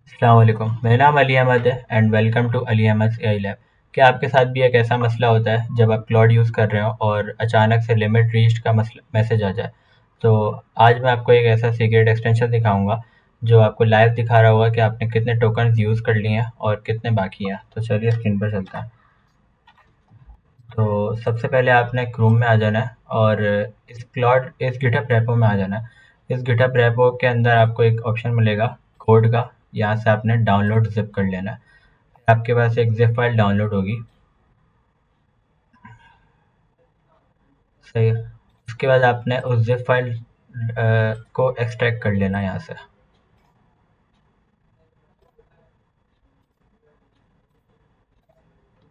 अस्सलाम वालेकुम। मेरा नाम अली अहमद है and welcome to Ali Ahmad AI lab. क्या आपके साथ भी एक ऐसा मसला होता है जब आप क्लाउड यूज़ कर रहे हो और अचानक से लिमिट रीच्ड का मैसेज आ जाए? तो आज मैं आपको एक ऐसा सीक्रेट एक्सटेंशन दिखाऊंगा जो आपको लाइव दिखा रहा होगा कि आपने कितने टोकन्स यूज़ कर लिए हैं और कितने बाकी हैं। तो चलिए स्क्रीन पर चलते हैं। तो सबसे पहले आपने क्रोम में आ जाना है और इस गिटहब रेपो में आ जाना है। इस गिटहब रेपो के अंदर आपको एक ऑप्शन मिलेगा कोड का। यहाँ से आपने डाउनलोड ज़िप कर लेना है। आपके पास एक ज़िप फाइल डाउनलोड होगी, सही है। उसके बाद आपने उस ज़िप फाइल को एक्सट्रैक्ट कर लेना है यहाँ से।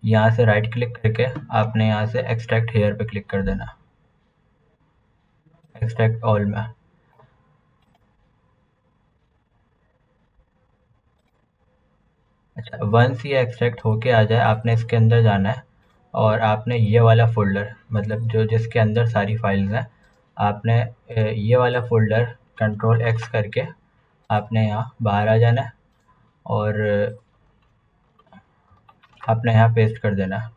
यहाँ से राइट क्लिक करके आपने यहाँ से एक्सट्रैक्ट हेयर पे क्लिक कर देना, एक्सट्रैक्ट ऑल में। अच्छा, वंस ये एक्सट्रैक्ट होके आ जाए आपने इसके अंदर जाना है और आपने ये वाला फ़ोल्डर मतलब जो जिसके अंदर सारी फाइल्स हैं, आपने ये वाला फ़ोल्डर कंट्रोल एक्स करके आपने यहाँ बाहर आ जाना है और आपने यहाँ पेस्ट कर देना है।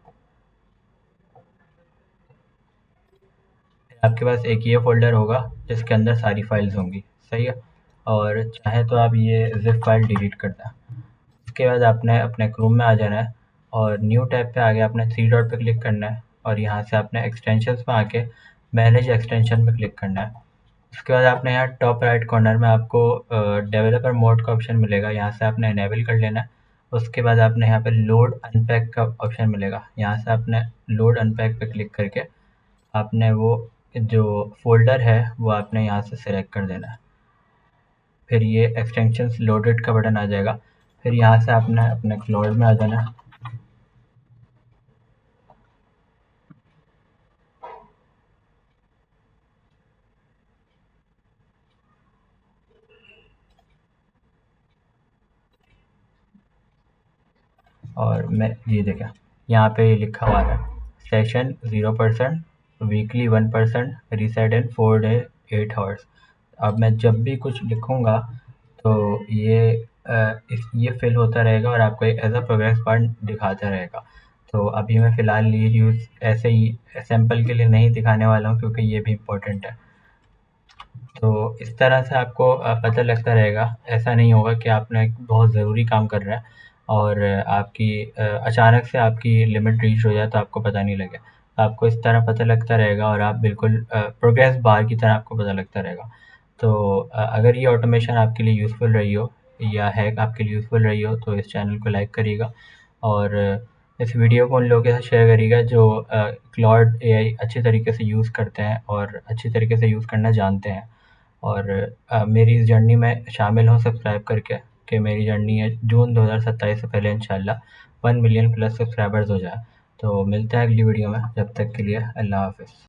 आपके पास एक ये फ़ोल्डर होगा जिसके अंदर सारी फाइल्स होंगी, सही है। और चाहे तो आप ये ज़िप फाइल डिलीट कर दें। उसके बाद आपने अपने क्रोम में आ जाना है और न्यू टैब पे आके आपने थ्री डॉट पे क्लिक करना है और यहाँ से आपने एक्सटेंशंस में आके मैनेज एक्सटेंशन पे क्लिक करना है। उसके बाद आपने यहाँ टॉप राइट कॉर्नर में आपको डेवलपर मोड का ऑप्शन मिलेगा, यहाँ से आपने इनेबल कर लेना है। उसके बाद आपने यहाँ पे लोड अनपैक का ऑप्शन मिलेगा, यहाँ से आपने लोड अनपैक पे क्लिक करके आपने वो जो फ़ोल्डर है वो आपने यहाँ से सेलेक्ट कर देना है। फिर ये एक्सटेंशंस लोडेड का बटन आ जाएगा। फिर यहाँ से आपने अपने क्लाउड में आ जाना है और मैं ये देखें यहाँ पे ये लिखा हुआ है सेशन 0%, वीकली 1%, रीसेट इन 4 डे 8 आवर्स। अब मैं जब भी कुछ लिखूँगा तो ये फिल होता रहेगा और आपको एक एज अ प्रोग्रेस बार दिखाता रहेगा। तो अभी मैं फ़िलहाल ये यूज़ ऐसे ही सैंपल के लिए नहीं दिखाने वाला हूँ क्योंकि ये भी इम्पोर्टेंट है। तो इस तरह से आपको पता लगता रहेगा। ऐसा नहीं होगा कि आपने एक बहुत ज़रूरी काम कर रहा है और अचानक से आपकी लिमिट रीच हो जाए तो आपको पता नहीं लगे। आपको इस तरह पता लगता रहेगा और आप बिल्कुल प्रोग्रेस बार की तरह आपको पता लगता रहेगा। तो अगर ये ऑटोमेशन आपके लिए यूज़फुल रही हो या हैक आपके लिए यूज़फुल रही हो तो इस चैनल को लाइक करिएगा और इस वीडियो को उन लोगों के साथ शेयर करिएगा जो क्लॉड एआई अच्छे तरीके से यूज़ करते हैं और अच्छी तरीके से यूज़ करना जानते हैं। और मेरी इस जर्नी में शामिल हों सब्सक्राइब करके कि मेरी जर्नी है जून 2027 से पहले इंशाल्लाह 1 मिलियन प्लस सब्सक्राइबर्स हो जाए। तो मिलते हैं अगली वीडियो में, जब तक के लिए अल्लाह हाफ़िज़।